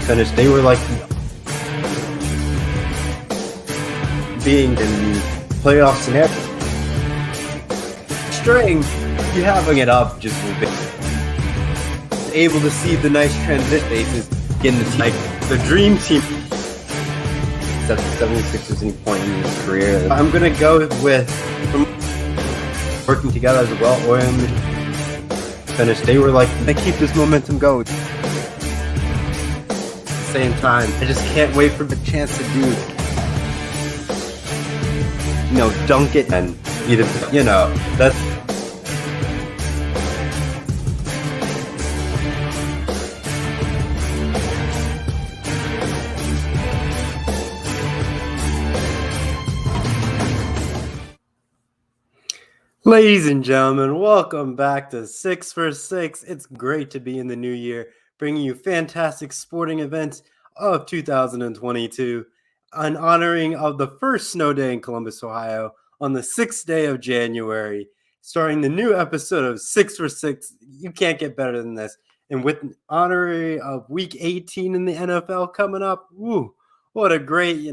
finish. They were like being in the playoff scenario. String, you having it up just a bit. Able to see the nice transition bases in the team. Like the dream team. Except the 76ers any point in his career. I'm going to go with working together as a well-oiled finish. They were like, they keep this momentum going. At the same time, I just can't wait for the chance to do, dunk it and either, that's. Ladies and gentlemen, welcome back to 6 for 6. It's great to be in the new year, bringing you fantastic sporting events of 2022, an honoring of the first snow day in Columbus, Ohio, on the 6th day of January, starting the new episode of 6 for 6. You can't get better than this. And with honorary of Week 18 in the NFL coming up, woo, what a great,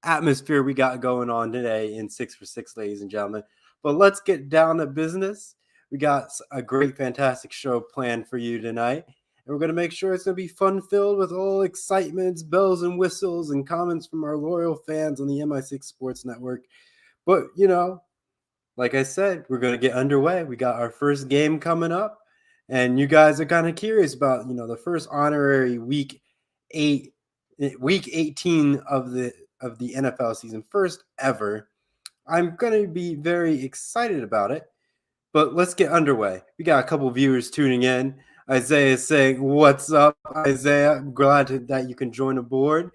atmosphere we got going on today in 6 for 6, ladies and gentlemen. But let's get down to business. We got a great, fantastic show planned for you tonight. And we're going to make sure it's going to be fun-filled with all excitements, bells and whistles, and comments from our loyal fans on the MI6 Sports Network. But, like I said, we're going to get underway. We got our first game coming up. And you guys are kind of curious about, the first honorary Week 18 of the NFL season, first ever. I'm going to be very excited about it, but let's get underway. We got a couple viewers tuning in. Isaiah is saying, what's up, Isaiah? I'm glad that you can join aboard.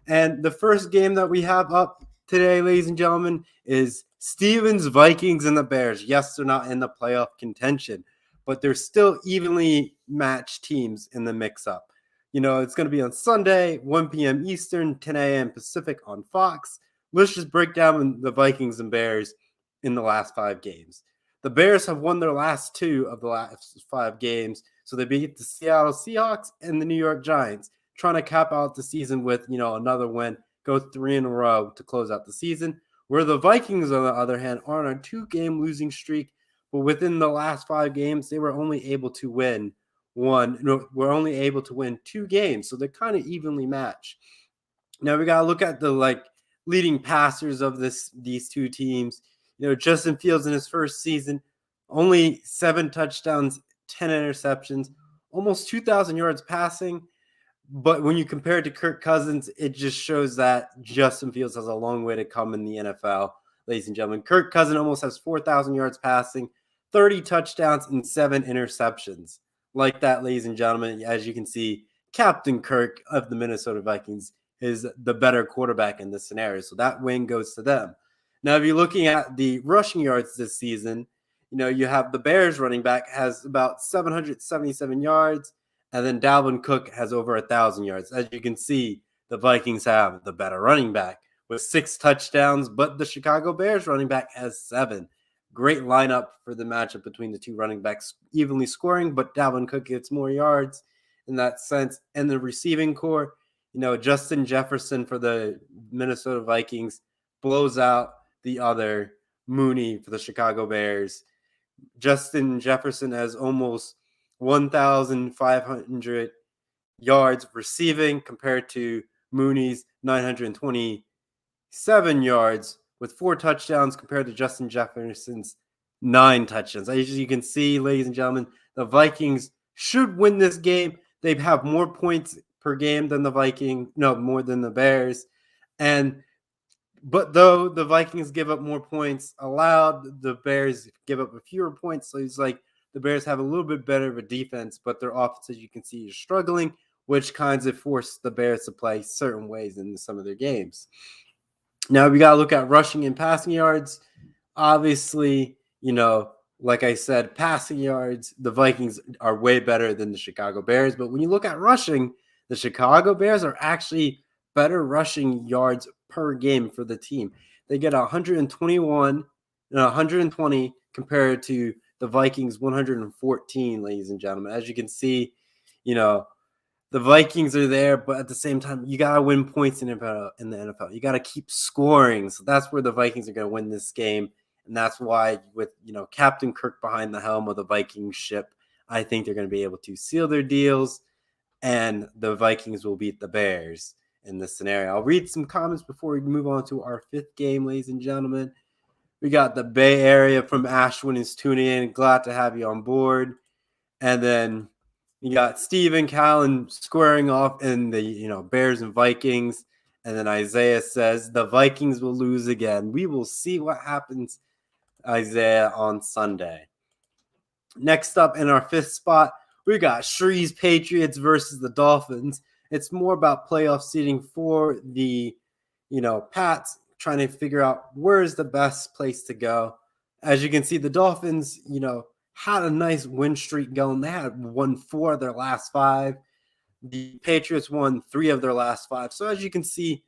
And the first game that we have up today, ladies and gentlemen, is Stevens, Vikings, and the Bears. Yes, they're not in the playoff contention, but they're still evenly matched teams in the mix-up. It's going to be on Sunday, 1 p.m. Eastern, 10 a.m. Pacific on Fox. Let's just break down the Vikings and Bears in the last 5 games. The Bears have won their last 2 of the last 5 games, so they beat the Seattle Seahawks and the New York Giants, trying to cap out the season with, another win, go 3 in a row to close out the season. Where the Vikings, on the other hand, are on a 2-game losing streak, but within the last 5 games, they were only able to win 2 games, so they're kind of evenly matched. Now we got to look at the, leading passers of these two teams. Justin Fields in his first season, only 7 touchdowns, 10 interceptions, almost 2,000 yards passing. But when you compare it to Kirk Cousins, it just shows that Justin Fields has a long way to come in the NFL, ladies and gentlemen. Kirk Cousins almost has 4,000 yards passing, 30 touchdowns, and 7 interceptions. Like that, ladies and gentlemen, as you can see, Captain Kirk of the Minnesota Vikings is the better quarterback in this scenario. So that win goes to them. Now, if you're looking at the rushing yards this season, you have the Bears running back has about 777 yards, and then Dalvin Cook has over 1,000 yards. As you can see, the Vikings have the better running back with 6 touchdowns, but the Chicago Bears running back has 7. Great lineup for the matchup between the two running backs, evenly scoring, but Dalvin Cook gets more yards in that sense. And the receiving core, Justin Jefferson for the Minnesota Vikings blows out the other Mooney for the Chicago Bears. Justin Jefferson has almost 1,500 yards receiving compared to Mooney's 927 yards with 4 touchdowns compared to Justin Jefferson's 9 touchdowns. As you can see, ladies and gentlemen, the Vikings should win this game. They have more points per game than more than the Bears. But though the Vikings give up more points allowed, the Bears give up a fewer points. So it's like the Bears have a little bit better of a defense, but their offense, as you can see, is struggling, which kinds of force the Bears to play certain ways in some of their games. Now we got to look at rushing and passing yards. Obviously, like I said, passing yards, the Vikings are way better than the Chicago Bears. But when you look at rushing, the Chicago Bears are actually better rushing yards per game for the team. They get 120 compared to the Vikings 114, ladies and gentlemen. As you can see, The Vikings are there, but at the same time, you gotta win points in the NFL. You gotta keep scoring. So that's where the Vikings are gonna win this game, and that's why, with Captain Kirk behind the helm of the Vikings ship, I think they're gonna be able to seal their deals, and the Vikings will beat the Bears in this scenario. I'll read some comments before we move on to our fifth game, ladies and gentlemen. We got the Bay Area from Ashwin is tuning in. Glad to have you on board. And then you got Steven Callan squaring off in the Bears and Vikings. And then Isaiah says the Vikings will lose again. We will see what happens, Isaiah, on Sunday. Next up in our fifth spot, we got Shree's Patriots versus the Dolphins. It's more about playoff seeding for the Pats, trying to figure out where's the best place to go. As you can see, the Dolphins, had a nice win streak going. They had won 4 of their last 5. The Patriots won 3 of their last 5. So as you can see,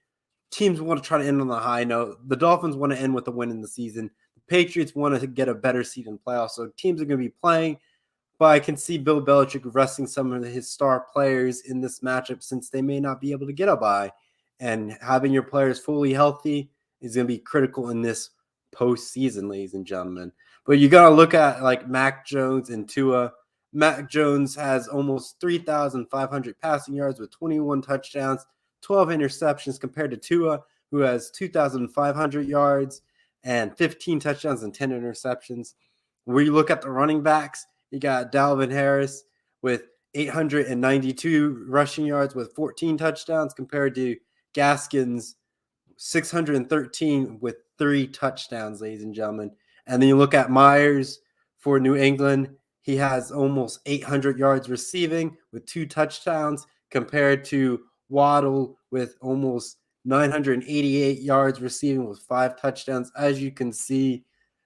teams want to try to end on the high note. The Dolphins want to end with a win in the season. The Patriots want to get a better seed in playoffs. So teams are going to be playing. But I can see Bill Belichick resting some of his star players in this matchup since they may not be able to get a bye. And having your players fully healthy is going to be critical in this postseason, ladies and gentlemen. But you got to look at like Mac Jones and Tua. Mac Jones has almost 3,500 passing yards with 21 touchdowns, 12 interceptions compared to Tua, who has 2,500 yards and 15 touchdowns and 10 interceptions. Where you look at the running backs, you got Dalvin Harris with 892 rushing yards with 14 touchdowns compared to Gaskins 613 with 3 touchdowns, ladies and gentlemen. And then you look at Myers for New England. He has almost 800 yards receiving with 2 touchdowns compared to Waddle with almost 988 yards receiving with 5 touchdowns. As you can see,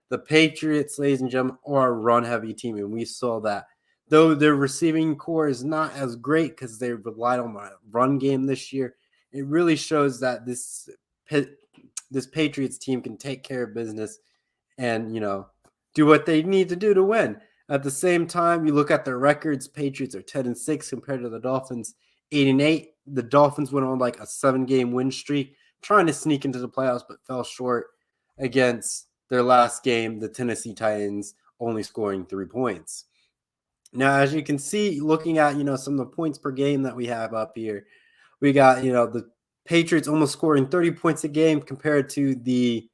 the Patriots, ladies and gentlemen, are a run-heavy team, and we saw that. Though their receiving core is not as great because they relied on a run game this year, it really shows that this Patriots team can take care of business and, do what they need to do to win. At the same time, you look at their records, Patriots are 10-6 compared to the Dolphins 8-8. The Dolphins went on like a 7-game win streak, trying to sneak into the playoffs, but fell short against their last game, the Tennessee Titans, only scoring 3 points. Now, as you can see, looking at, some of the points per game that we have up here, we got, the Patriots almost scoring 30 points a game compared to the,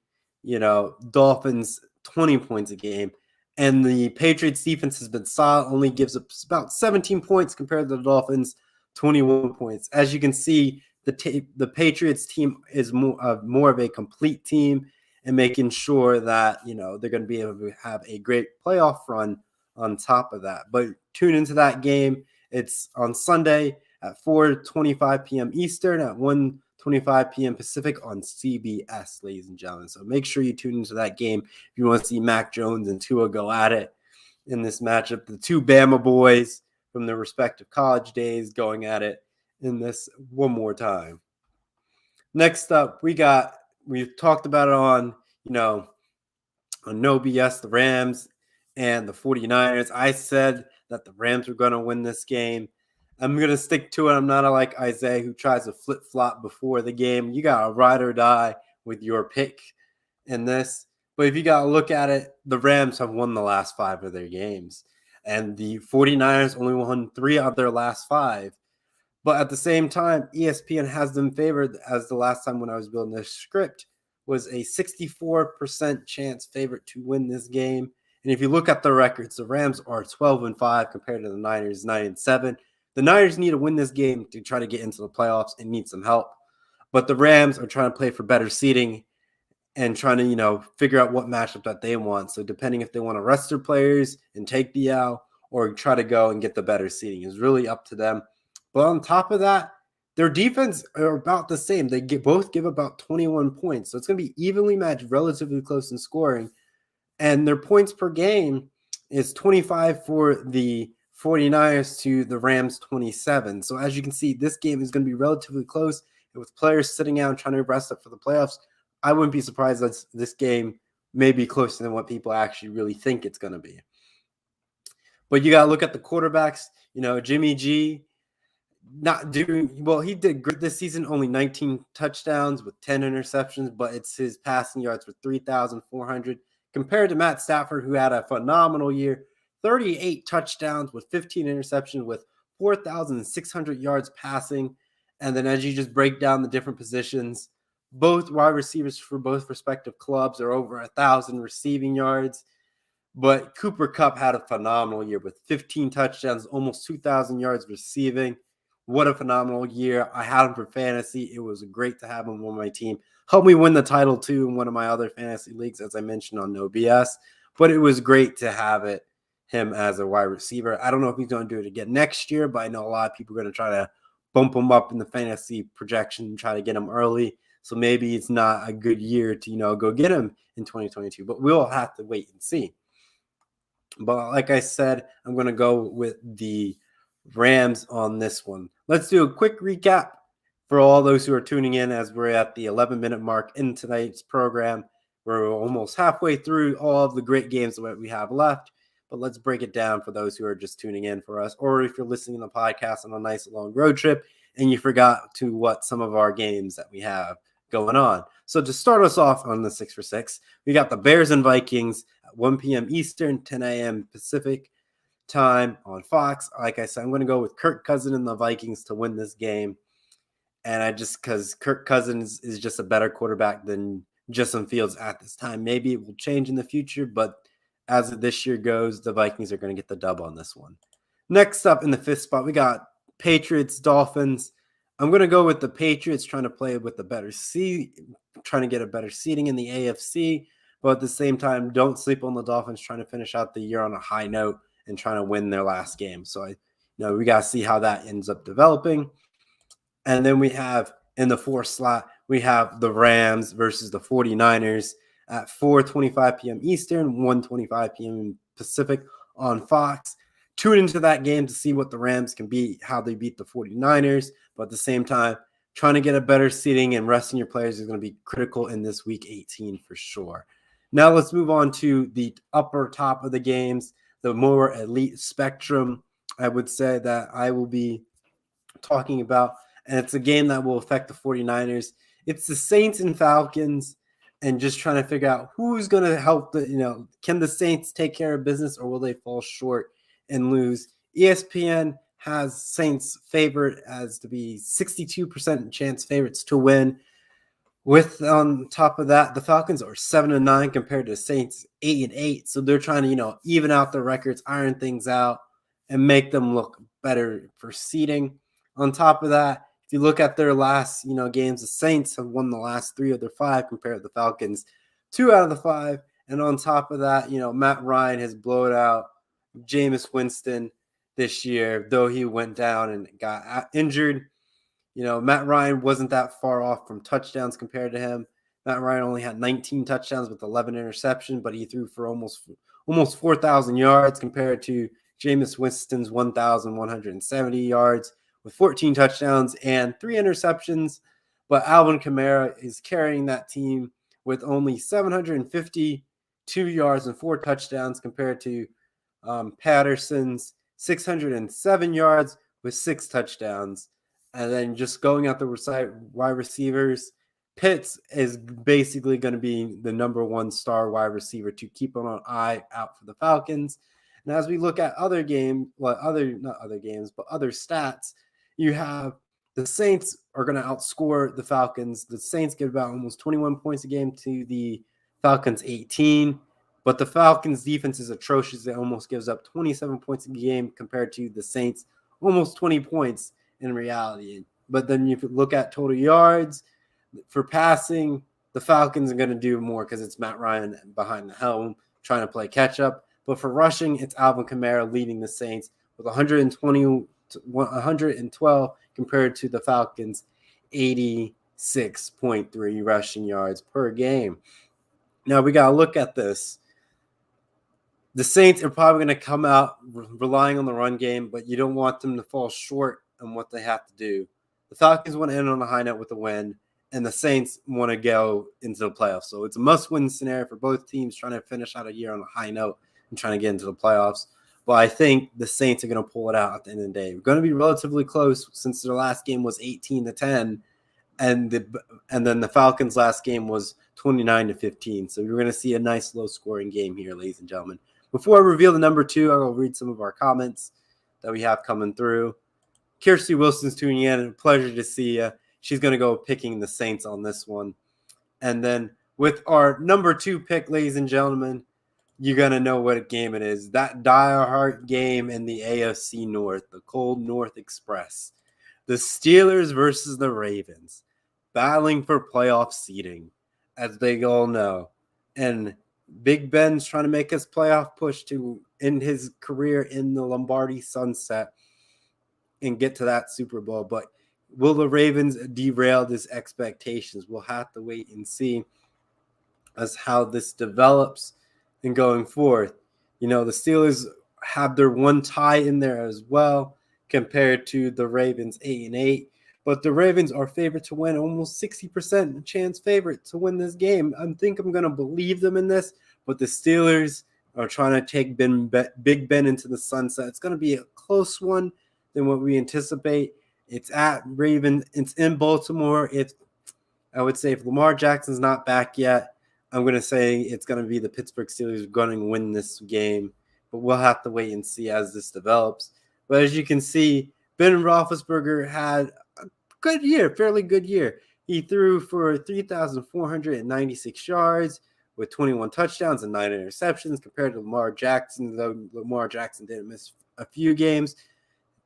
Dolphins 20 points a game. And the Patriots defense has been solid, only gives up about 17 points compared to the Dolphins 21 points. As you can see, the Patriots team is more of a complete team and making sure that, they're going to be able to have a great playoff run on top of that. But tune into that game. It's on Sunday at 4:25 p.m. Eastern, at 1:25 p.m. Pacific on CBS, ladies and gentlemen. So make sure you tune into that game if you want to see Mac Jones and Tua go at it in this matchup. The 2 Bama boys from their respective college days going at it in this one more time. Next up, we've talked about it on No BS, the Rams and the 49ers. I said that the Rams were going to win this game. I'm going to stick to it. I'm not like Isaiah who tries to flip-flop before the game. You got to ride or die with your pick in this. But if you got to look at it, the Rams have won the last 5 of their games. And the 49ers only won 3 of their last 5. But at the same time, ESPN has them favored, as the last time when I was building this script was a 64% chance favorite to win this game. And if you look at the records, the Rams are 12-5 compared to the Niners 9-7. The Niners need to win this game to try to get into the playoffs and need some help. But the Rams are trying to play for better seeding and trying to, figure out what matchup that they want. So depending if they want to rest their players and take the L or try to go and get the better seeding is really up to them. But on top of that, their defense are about the same. They both give about 21 points. So it's going to be evenly matched, relatively close in scoring. And their points per game is 25 for the 49ers to the Rams 27. So as you can see, this game is going to be relatively close. And with players sitting out and trying to rest up for the playoffs, I wouldn't be surprised that this game may be closer than what people actually really think it's going to be. But you got to look at the quarterbacks. Jimmy G, not doing well. He did great this season, only 19 touchdowns with 10 interceptions, but it's his passing yards for 3,400 compared to Matt Stafford, who had a phenomenal year, 38 touchdowns with 15 interceptions with 4,600 yards passing. And then as you just break down the different positions, both wide receivers for both respective clubs are over 1,000 receiving yards. But Cooper Kupp had a phenomenal year with 15 touchdowns, almost 2,000 yards receiving. What a phenomenal year. I had him for fantasy. It was great to have him on my team. Helped me win the title, too, in one of my other fantasy leagues, as I mentioned on No BS. But it was great to have him as a wide receiver. I don't know if he's going to do it again next year, but I know a lot of people are going to try to bump him up in the fantasy projection and try to get him early. So maybe it's not a good year to, go get him in 2022. But we'll have to wait and see. But like I said, I'm going to go with the Rams on this one. Let's do a quick recap for all those who are tuning in as we're at the 11-minute mark in tonight's program. We're almost halfway through all of the great games that we have left. But let's break it down for those who are just tuning in for us, or if you're listening to the podcast on a nice long road trip and you forgot to what some of our games that we have going on. So to start us off on the 6 for 6, we got the Bears and Vikings at 1 p.m. Eastern, 10 a.m. Pacific time on Fox. Like I said, I'm going to go with Kirk Cousins and the Vikings to win this game. And because Kirk Cousins is just a better quarterback than Justin Fields at this time. Maybe it will change in the future, but as this year goes, the Vikings are going to get the dub on this one. Next up in the 5th spot, we got Patriots, Dolphins. I'm going to go with the Patriots trying to play with the better trying to get a better seeding in the AFC, but at the same time, don't sleep on the Dolphins trying to finish out the year on a high note and trying to win their last game. So we got to see how that ends up developing. And then we have in the 4th slot, we have the Rams versus the 49ers at 4:25 p.m. Eastern, 1:25 p.m. Pacific on Fox. Tune into that game to see what the Rams can be, how they beat the 49ers. But at the same time, trying to get a better seeding and resting your players is going to be critical in this Week 18 for sure. Now let's move on to the upper top of the games, the more elite spectrum, I would say, that I will be talking about. And it's a game that will affect the 49ers. It's the Saints and Falcons, and just trying to figure out who's going to help can the Saints take care of business, or will they fall short and lose? ESPN has Saints favored as to be 62% chance favorites to win. With on top of that, the Falcons are 7-9 compared to Saints 8-8. So they're trying to, even out their records, iron things out, and make them look better for seeding. On top of that, if you look at their last, games, the Saints have won the last 3 of their 5 compared to the Falcons, 2 out of the 5. And on top of that, Matt Ryan has blown out Jameis Winston this year, though he went down and got injured. Matt Ryan wasn't that far off from touchdowns compared to him. Matt Ryan only had 19 touchdowns with 11 interceptions, but he threw for almost 4,000 yards compared to Jameis Winston's 1,170 yards with 14 touchdowns and 3 interceptions. But Alvin Kamara is carrying that team with only 752 yards and 4 touchdowns compared to Patterson's 607 yards with 6 touchdowns. And then just going out the wide receivers, Pitts is basically going to be the number 1 star wide receiver to keep an eye out for the Falcons. And as we look at other stats, you have the Saints are going to outscore the Falcons. The Saints give about almost 21 points a game to the Falcons 18. But the Falcons' defense is atrocious. It almost gives up 27 points a game compared to the Saints, almost 20 points in reality. But then if you look at total yards for passing, the Falcons are going to do more because it's Matt Ryan behind the helm trying to play catch up. But for rushing, it's Alvin Kamara leading the Saints with 112 compared to the Falcons' 86.3 rushing yards per game. Now we got to look at this. The Saints are probably going to come out relying on the run game, but you don't want them to fall short on what they have to do. The Falcons want to end on a high note with a win, and the Saints want to go into the playoffs. So it's a must-win scenario for both teams trying to finish out a year on a high note and trying to get into the playoffs. But I think the Saints are going to pull it out at the end of the day. We're going to be relatively close since their last game was 18-10, and then the Falcons' last game was 29-15. So we're going to see a nice low-scoring game here, ladies and gentlemen. Before I reveal the number 2, I will read some of our comments that we have coming through. Kirsty Wilson's tuning in. A pleasure to see you. She's going to go picking the Saints on this one. And then with our number 2 pick, ladies and gentlemen, you're going to know what game it is. That die-hard game in the AFC North, the Cold North Express. The Steelers versus the Ravens, battling for playoff seeding, as they all know. And Big Ben's trying to make his playoff push to end his career in the Lombardi sunset and get to that Super Bowl. But will the Ravens derail his expectations? We'll have to wait and see as how this develops and going forth. The Steelers have their one tie in there as well compared to the Ravens 8-8. But the Ravens are favored to win, almost 60% chance favorite to win this game. I think I'm going to believe them in this, but the Steelers are trying to take Big Ben into the sunset. It's going to be a close one than what we anticipate. It's at Ravens. It's in Baltimore. I would say if Lamar Jackson's not back yet, I'm going to say it's going to be the Pittsburgh Steelers going to win this game. But we'll have to wait and see as this develops. But as you can see, Ben Roethlisberger had a good year, fairly good year. He threw for 3,496 yards with 21 touchdowns and 9 interceptions compared to Lamar Jackson, though Lamar Jackson didn't miss a few games,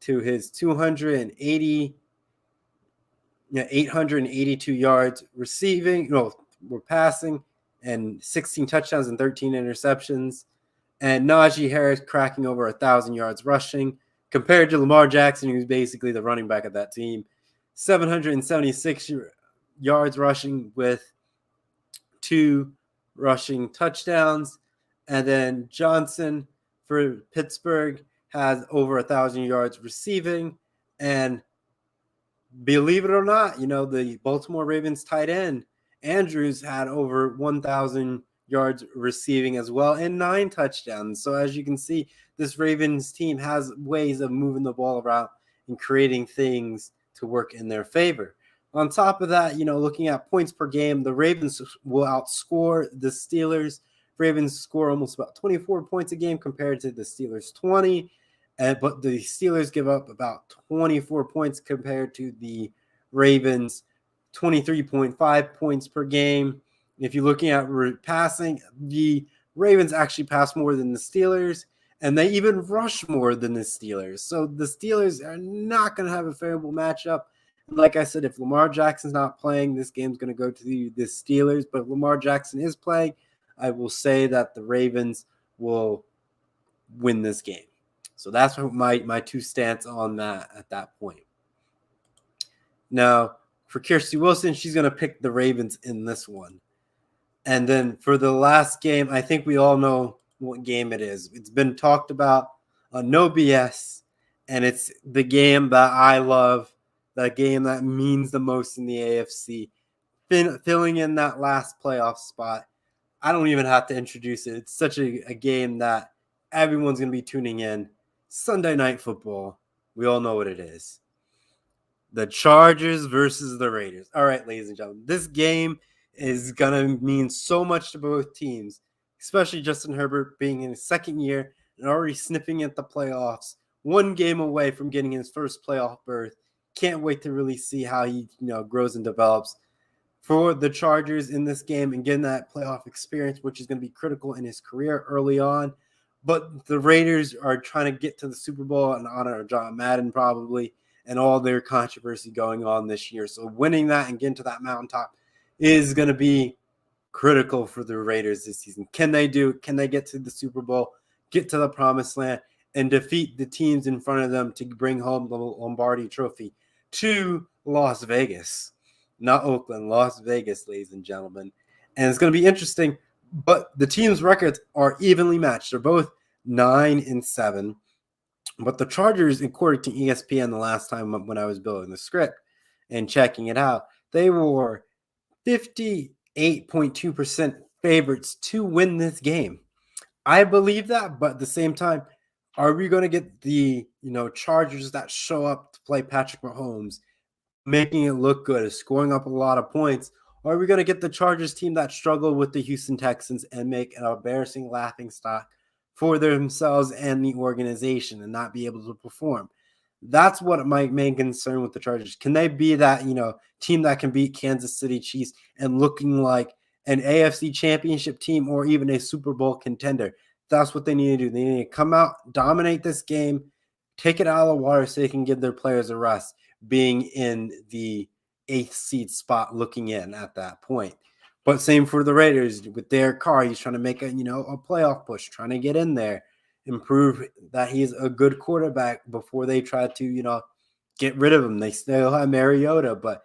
to his 882 yards receiving, were passing, and 16 touchdowns and 13 interceptions. And Najee Harris cracking over 1,000 yards rushing compared to Lamar Jackson, who's basically the running back of that team. 776 yards rushing with 2 rushing touchdowns. And then Johnson for Pittsburgh has over 1,000 yards receiving. And believe it or not, the Baltimore Ravens tight end Andrews had over 1,000 yards receiving as well and 9 touchdowns. So as you can see, this Ravens team has ways of moving the ball around and creating things to work in their favor. On top of that, looking at points per game, the Ravens will outscore the Steelers. Ravens score almost about 24 points a game compared to the Steelers 20. But the Steelers give up about 24 points compared to the Ravens 23.5 points per game. If you're looking at passing, the Ravens actually pass more than the Steelers, and they even rush more than the Steelers. So the Steelers are not going to have a favorable matchup. Like I said, if Lamar Jackson's not playing, this game's going to go to the Steelers. But if Lamar Jackson is playing, I will say that the Ravens will win this game. So that's my 2 stance on that at that point. Now, for Kirsty Wilson, she's going to pick the Ravens in this one. And then for the last game, I think we all know what game it is. It's been talked about on No BS, and it's the game that I love, that game that means the most in the AFC, filling in that last playoff spot. I don't even have to introduce it. It's such a game that everyone's going to be tuning in. Sunday Night Football. We all know what it is. The Chargers versus the Raiders. All right, ladies and gentlemen, this game is going to mean so much to both teams, especially Justin Herbert being in his second year and already sniffing at the playoffs, 1 game away from getting his first playoff berth. Can't wait to really see how he grows and develops for the Chargers in this game and getting that playoff experience, which is going to be critical in his career early on. But the Raiders are trying to get to the Super Bowl in honor of John Madden probably, and all their controversy going on this year. So winning that and getting to that mountaintop is going to be critical for the Raiders this season. Can they get to the Super Bowl, get to the promised land, and defeat the teams in front of them to bring home the Lombardi trophy to Las Vegas? Not Oakland, Las Vegas, ladies and gentlemen. And it's going to be interesting, but the teams' records are evenly matched. They're both 9-7. But the Chargers, according to ESPN, the last time when I was building the script and checking it out, they were 58.2% favorites to win this game. I believe that, but at the same time, Are we going to get the, Chargers that show up to play Patrick Mahomes, making it look good, scoring up a lot of points? Or are we going to get the Chargers team that struggled with the Houston Texans and make an embarrassing laughing stock for themselves and the organization and not be able to perform? That's what my main concern with the Chargers. Can they be that, team that can beat Kansas City Chiefs and looking like an AFC championship team or even a Super Bowl contender? That's what they need to do. They need to come out, dominate this game, take it out of the water so they can give their players a rest, being in the 8th seed spot looking in at that point. But same for the Raiders with Derek Carr. He's trying to make a playoff push, trying to get in there, improve that he's a good quarterback before they try to, get rid of him. They still have Mariota, but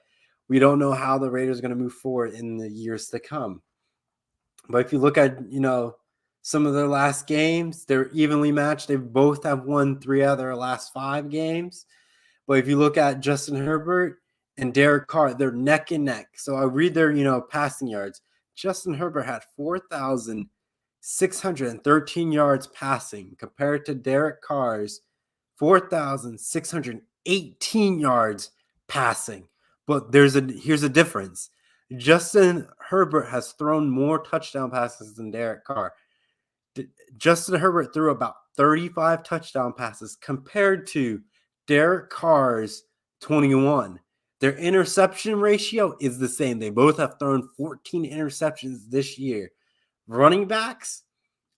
we don't know how the Raiders are going to move forward in the years to come. But if you look at, some of their last games, they're evenly matched. They both have won 3 out of their last 5 games. But if you look at Justin Herbert and Derek Carr, they're neck and neck. So I read their, passing yards. Justin Herbert had 4,613 yards passing compared to Derek Carr's 4,618 yards passing. But here's a difference. Justin Herbert has thrown more touchdown passes than Derek Carr. Justin Herbert threw about 35 touchdown passes compared to Derek Carr's 21. Their interception ratio is the same. They both have thrown 14 interceptions this year. Running backs,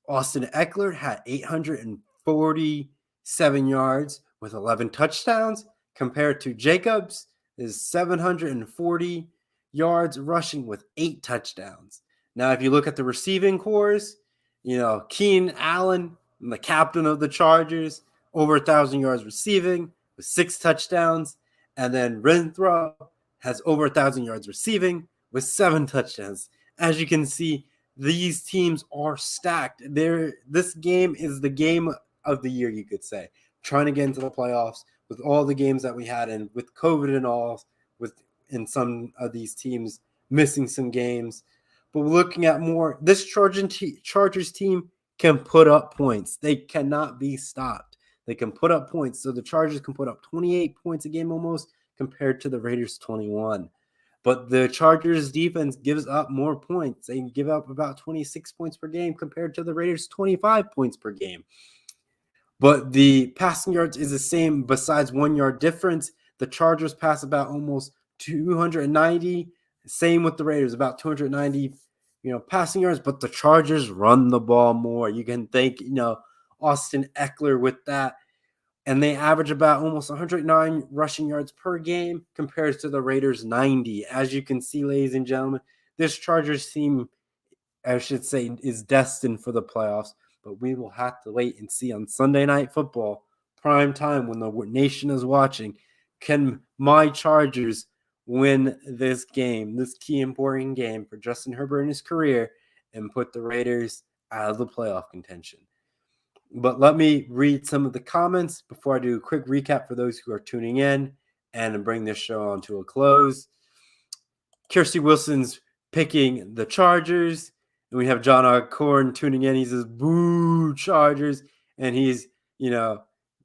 Austin Eckler had 847 yards with 11 touchdowns compared to Jacobs is 740 yards rushing with 8 touchdowns. Now, if you look at the receiving cores, Keenan Allen, the captain of the Chargers, over 1,000 yards receiving with 6 touchdowns. And then Renfrow has over 1,000 yards receiving with 7 touchdowns. As you can see, these teams are stacked. This game is the game of the year, you could say. Trying to get into the playoffs with all the games that we had and with COVID and all, in some of these teams missing some games. But we're looking at more. This Chargers team can put up points. They cannot be stopped. They can put up points. So the Chargers can put up 28 points a game almost compared to the Raiders' 21. But the Chargers defense gives up more points. They give up about 26 points per game compared to the Raiders' 25 points per game. But the passing yards is the same besides 1 yard difference. The Chargers pass about almost 290. Same with the Raiders, about 290, passing yards. But the Chargers run the ball more. You can thank, Austin Eckler with that. And they average about almost 109 rushing yards per game compared to the Raiders' 90. As you can see, ladies and gentlemen, this Chargers team, I should say, is destined for the playoffs. But we will have to wait and see on Sunday Night Football, prime time when the nation is watching. Can my Chargers win this game, this key important game for Justin Herbert in his career, and put the Raiders out of the playoff contention? But let me read some of the comments before I do a quick recap for those who are tuning in and bring this show on to a close. Kirsty Wilson's picking the Chargers. And we have John Corn tuning in. He says, boo, Chargers. And he's,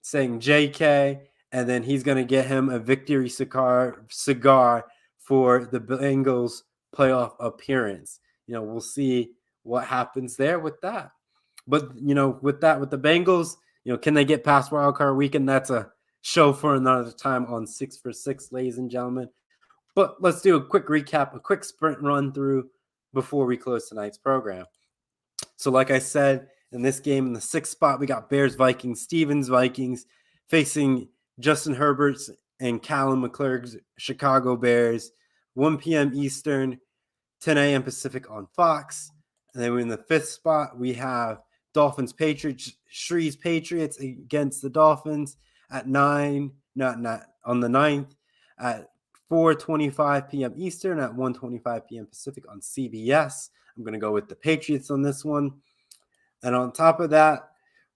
saying JK. And then he's going to get him a victory cigar for the Bengals playoff appearance. We'll see what happens there with that. But, with the Bengals, can they get past Wild Card Weekend? That's a show for another time on 6 for 6, ladies and gentlemen. But let's do a quick recap, a quick sprint run through before we close tonight's program. So like I said, in this game, in the 6th spot, we got Bears-Vikings, Stevens-Vikings facing Justin Herbert's and Callum McClurg's Chicago Bears, 1 p.m. Eastern, 10 a.m. Pacific on Fox. And then in the 5th spot, we have Dolphins-Patriots, Shrees Patriots against the Dolphins at 9, not on the 9th, at 4:25 p.m. Eastern, at 1:25 p.m. Pacific on CBS. I'm going to go with the Patriots on this one. And on top of that,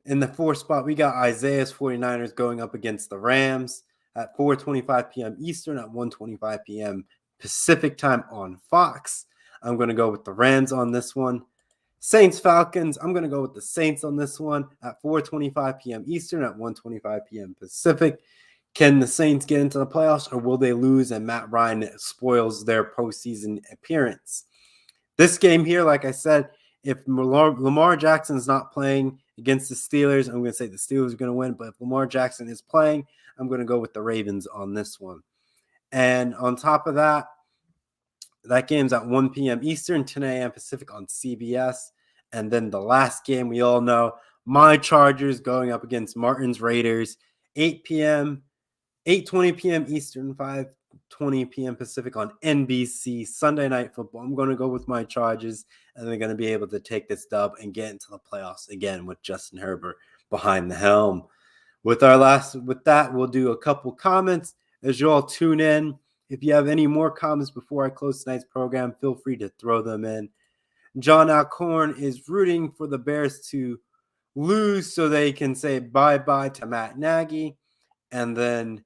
in the 4th spot, we got Isaiah's 49ers going up against the Rams at 4:25 p.m. Eastern, at 1:25 p.m. Pacific time on Fox. I'm going to go with the Rams on this one. Saints Falcons. I'm going to go with the Saints on this one at 4:25 p.m. Eastern, at 1:25 p.m. Pacific. Can the Saints get into the playoffs, or will they lose and Matt Ryan spoils their postseason appearance? This game here, like I said, if Lamar Jackson is not playing against the Steelers, I'm going to say the Steelers are going to win. But if Lamar Jackson is playing, I'm going to go with the Ravens on this one. And on top of that, that game's at 1 p.m. Eastern, 10 a.m. Pacific on CBS. And then the last game, we all know, my Chargers going up against Martin's Raiders, 8 p.m., 8:20 p.m. Eastern, 5:20 p.m. Pacific on NBC, Sunday Night Football. I'm going to go with my Chargers, and they're going to be able to take this dub and get into the playoffs again with Justin Herbert behind the helm. With that, we'll do a couple comments as you all tune in. If you have any more comments before I close tonight's program, feel free to throw them in. John Alcorn is rooting for the Bears to lose so they can say bye-bye to Matt Nagy. And then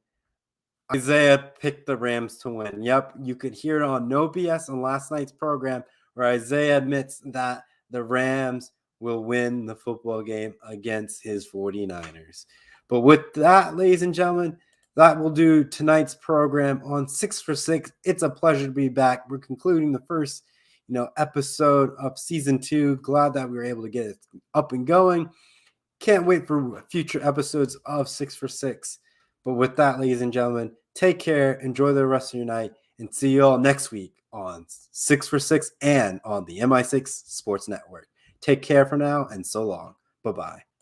Isaiah picked the Rams to win. Yep, you could hear it on No BS on last night's program where Isaiah admits that the Rams will win the football game against his 49ers. But with that, ladies and gentlemen, that will do tonight's program on 6 for 6. It's a pleasure to be back. We're concluding the first, episode of season 2. Glad that we were able to get it up and going. Can't wait for future episodes of 6 for 6. But with that, ladies and gentlemen, take care, enjoy the rest of your night, and see you all next week on 6 for 6 and on the MI6 Sports Network. Take care for now, and so long. Bye-bye.